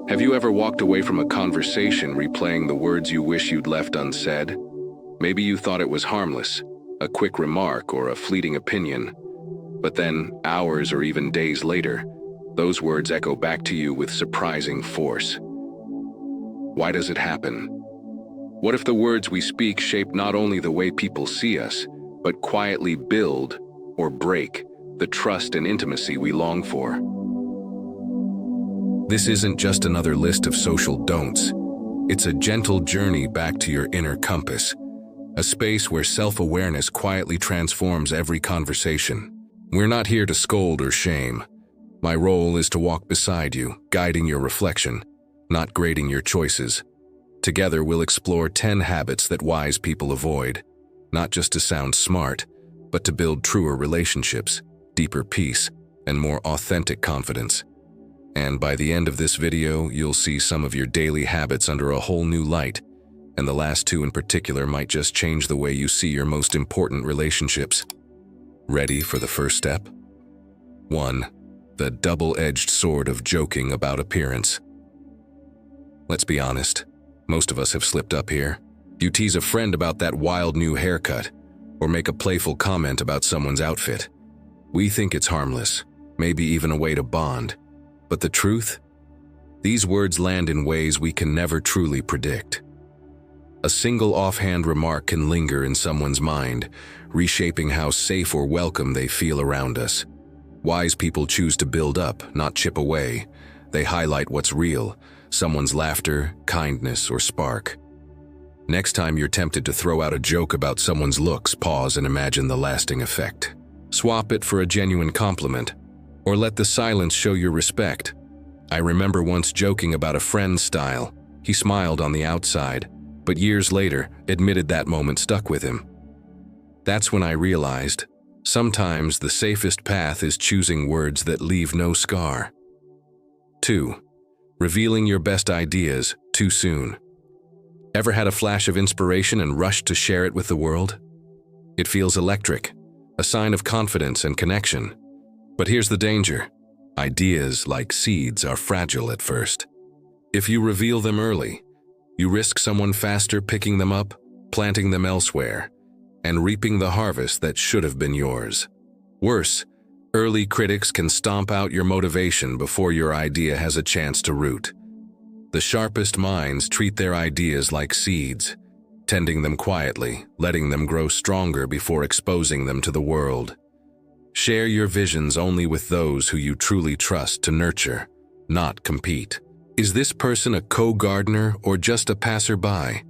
Have you ever walked away from a conversation replaying the words you wish you'd left unsaid? Maybe you thought it was harmless, a quick remark or a fleeting opinion. But then, hours or even days later, those words echo back to you with surprising force. Why does it happen? What if the words we speak shape not only the way people see us, but quietly build or break the trust and intimacy we long for? This isn't just another list of social don'ts. It's a gentle journey back to your inner compass, a space where self-awareness quietly transforms every conversation. We're not here to scold or shame. My role is to walk beside you, guiding your reflection, not grading your choices. Together, we'll explore 10 habits that wise people avoid, not just to sound smart, but to build truer relationships, deeper peace, and more authentic confidence. And by the end of this video, you'll see some of your daily habits under a whole new light, and the last two in particular might just change the way you see your most important relationships. Ready for the first step? 1. The double-edged sword of joking about appearance. Let's be honest. Most of us have slipped up here. You tease a friend about that wild new haircut, or make a playful comment about someone's outfit. We think it's harmless, maybe even a way to bond. But the truth? These words land in ways we can never truly predict. A single offhand remark can linger in someone's mind, reshaping how safe or welcome they feel around us. Wise people choose to build up, not chip away. They highlight what's real, someone's laughter, kindness, or spark. Next time you're tempted to throw out a joke about someone's looks, pause and imagine the lasting effect. Swap it for a genuine compliment, or let the silence show your respect. I remember once joking about a friend's style. He smiled on the outside, but years later admitted that moment stuck with him. That's when I realized, sometimes the safest path is choosing words that leave no scar. 2. Revealing your best ideas too soon. Ever had a flash of inspiration and rushed to share it with the world? It feels electric, a sign of confidence and connection. But here's the danger. Ideas, like seeds, are fragile at first. If you reveal them early, you risk someone faster picking them up, planting them elsewhere, and reaping the harvest that should have been yours. Worse, early critics can stomp out your motivation before your idea has a chance to root. The sharpest minds treat their ideas like seeds, tending them quietly, letting them grow stronger before exposing them to the world. Share your visions only with those who you truly trust to nurture, not compete. Is this person a co-gardener or just a passerby?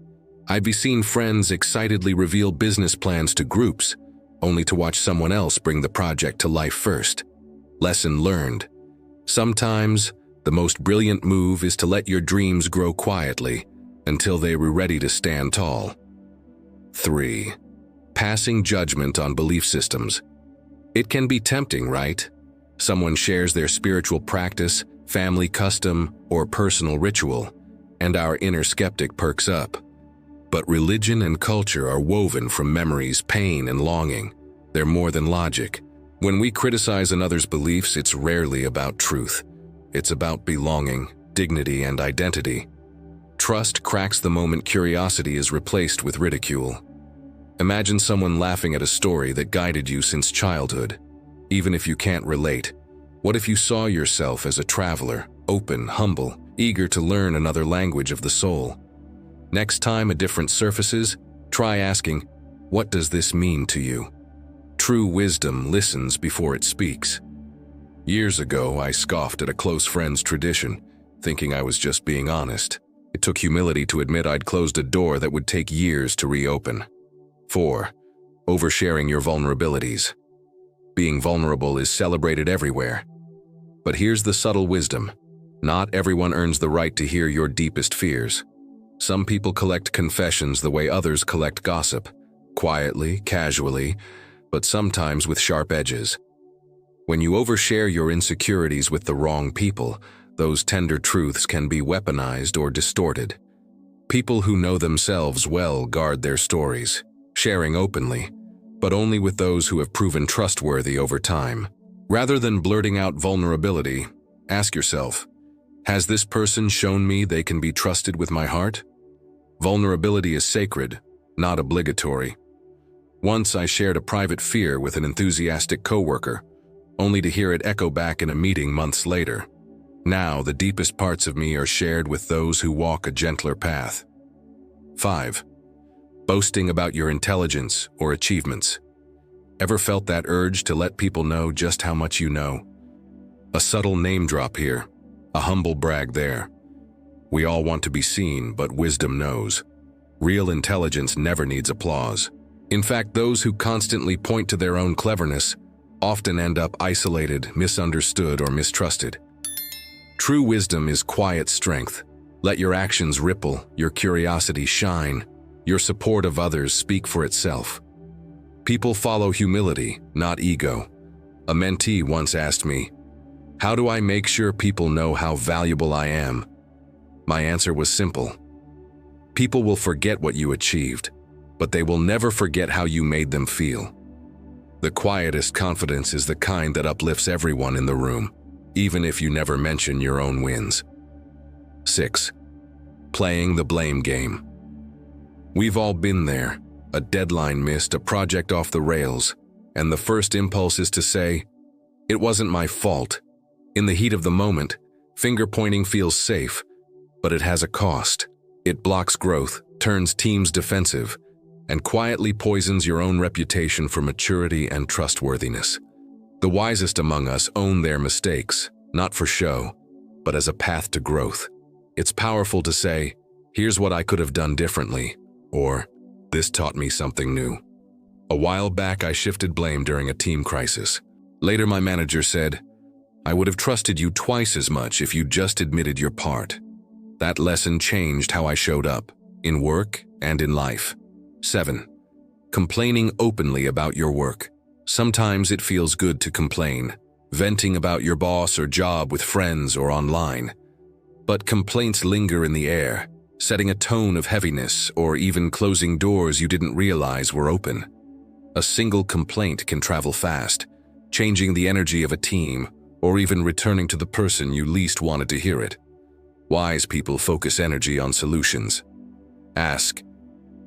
I've seen friends excitedly reveal business plans to groups, only to watch someone else bring the project to life first. Lesson learned. Sometimes, the most brilliant move is to let your dreams grow quietly until they were ready to stand tall. 3. Passing judgment on belief systems. It can be tempting, right? Someone shares their spiritual practice, family custom, or personal ritual, and our inner skeptic perks up. But religion and culture are woven from memories, pain, and longing. They're more than logic. When we criticize another's beliefs, it's rarely about truth. It's about belonging, dignity, and identity. Trust cracks the moment curiosity is replaced with ridicule. Imagine someone laughing at a story that guided you since childhood. Even if you can't relate, what if you saw yourself as a traveler, open, humble, eager to learn another language of the soul? Next time a difference surfaces, try asking, "What does this mean to you?" True wisdom listens before it speaks. Years ago, I scoffed at a close friend's tradition, thinking I was just being honest. It took humility to admit I'd closed a door that would take years to reopen. 4. Oversharing your vulnerabilities. Being vulnerable is celebrated everywhere. But here's the subtle wisdom. Not everyone earns the right to hear your deepest fears. Some people collect confessions the way others collect gossip, quietly, casually, but sometimes with sharp edges. When you overshare your insecurities with the wrong people, those tender truths can be weaponized or distorted. People who know themselves well guard their stories, sharing openly, but only with those who have proven trustworthy over time. Rather than blurting out vulnerability, ask yourself, Has this person shown me they can be trusted with my heart? Vulnerability is sacred, not obligatory. Once I shared a private fear with an enthusiastic coworker, only to hear it echo back in a meeting months later. Now, the deepest parts of me are shared with those who walk a gentler path. 5. Boasting about your intelligence or achievements. Ever felt that urge to let people know just how much you know? A subtle name drop here, a humble brag there. We all want to be seen, but wisdom knows. Real intelligence never needs applause. In fact, those who constantly point to their own cleverness often end up isolated, misunderstood, or mistrusted. True wisdom is quiet strength. Let your actions ripple, your curiosity shine, your support of others speak for itself. People follow humility, not ego. A mentee once asked me, "How do I make sure people know how valuable I am?" My answer was simple. People will forget what you achieved, but they will never forget how you made them feel. The quietest confidence is the kind that uplifts everyone in the room, even if you never mention your own wins. 6. Playing the blame game. We've all been there. A deadline missed, a project off the rails, and the first impulse is to say, "It wasn't my fault." In the heat of the moment, finger-pointing feels safe, but it has a cost. It blocks growth, turns teams defensive, and quietly poisons your own reputation for maturity and trustworthiness. The wisest among us own their mistakes, not for show, but as a path to growth. It's powerful to say, "Here's what I could have done differently," or "This taught me something new." A while back, I shifted blame during a team crisis. Later, my manager said, "I would have trusted you twice as much if you just admitted your part." That lesson changed how I showed up, in work and in life. 7. Complaining openly about your work. Sometimes it feels good to complain, venting about your boss or job with friends or online. But complaints linger in the air, setting a tone of heaviness or even closing doors you didn't realize were open. A single complaint can travel fast, changing the energy of a team or even returning to the person you least wanted to hear it. Wise people focus energy on solutions. Ask,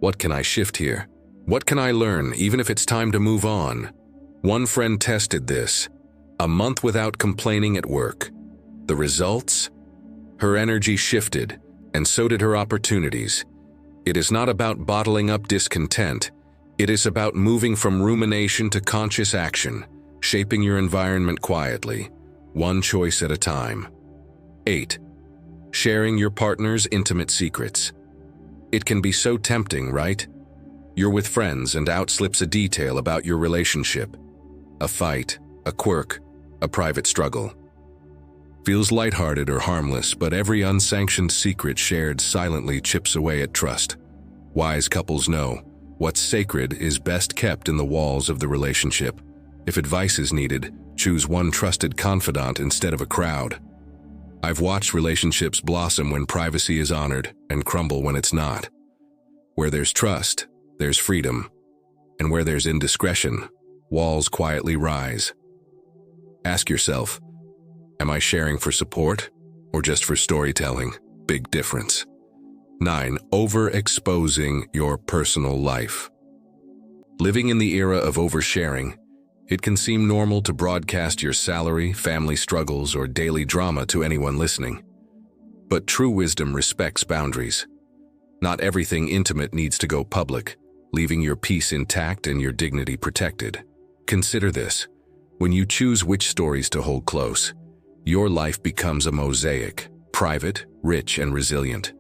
"What can I shift here? What can I learn, even if it's time to move on?" One friend tested this. A month without complaining at work. The results? Her energy shifted, and so did her opportunities. It is not about bottling up discontent. It is about moving from rumination to conscious action, shaping your environment quietly, one choice at a time. 8. Sharing your partner's intimate secrets. It can be so tempting, right? You're with friends and out slips a detail about your relationship. A fight, a quirk, a private struggle. Feels lighthearted or harmless, but every unsanctioned secret shared silently chips away at trust. Wise couples know what's sacred is best kept in the walls of the relationship. If advice is needed, choose one trusted confidant instead of a crowd. I've watched relationships blossom when privacy is honored and crumble when it's not. Where there's trust, there's freedom. And where there's indiscretion, walls quietly rise. Ask yourself, am I sharing for support or just for storytelling? Big difference. 9. Overexposing your personal life. Living in the era of oversharing, it can seem normal to broadcast your salary, family struggles, or daily drama to anyone listening. But true wisdom respects boundaries. Not everything intimate needs to go public, leaving your peace intact and your dignity protected. Consider this. When you choose which stories to hold close, your life becomes a mosaic, private, rich, and resilient.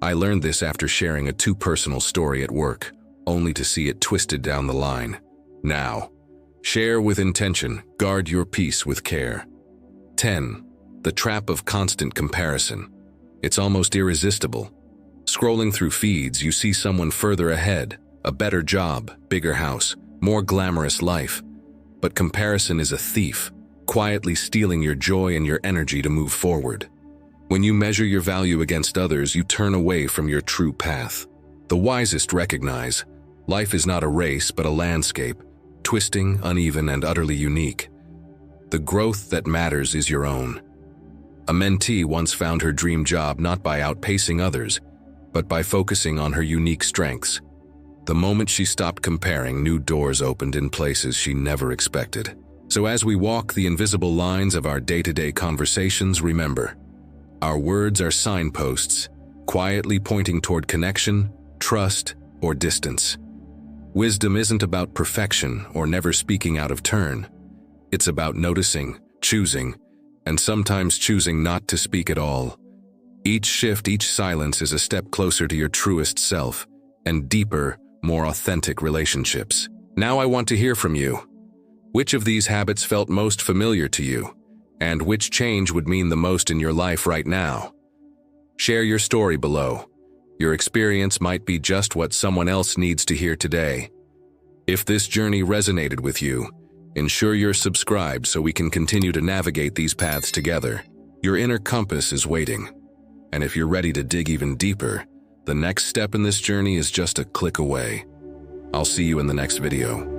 I learned this after sharing a too personal story at work, only to see it twisted down the line. Now, share with intention, guard your peace with care. 10. The trap of constant comparison. It's almost irresistible. Scrolling through feeds, you see someone further ahead, a better job, bigger house, more glamorous life. But comparison is a thief, quietly stealing your joy and your energy to move forward. When you measure your value against others, you turn away from your true path. The wisest recognize, life is not a race but a landscape, twisting, uneven, and utterly unique. The growth that matters is your own. A mentee once found her dream job not by outpacing others, but by focusing on her unique strengths. The moment she stopped comparing, new doors opened in places she never expected. So as we walk the invisible lines of our day-to-day conversations, remember, our words are signposts, quietly pointing toward connection, trust, or distance. Wisdom isn't about perfection or never speaking out of turn. It's about noticing, choosing, and sometimes choosing not to speak at all. Each shift, each silence is a step closer to your truest self and deeper, more authentic relationships. Now I want to hear from you. Which of these habits felt most familiar to you, and which change would mean the most in your life right now? Share your story below. Your experience might be just what someone else needs to hear today. If this journey resonated with you, ensure you're subscribed so we can continue to navigate these paths together. Your inner compass is waiting. And if you're ready to dig even deeper, the next step in this journey is just a click away. I'll see you in the next video.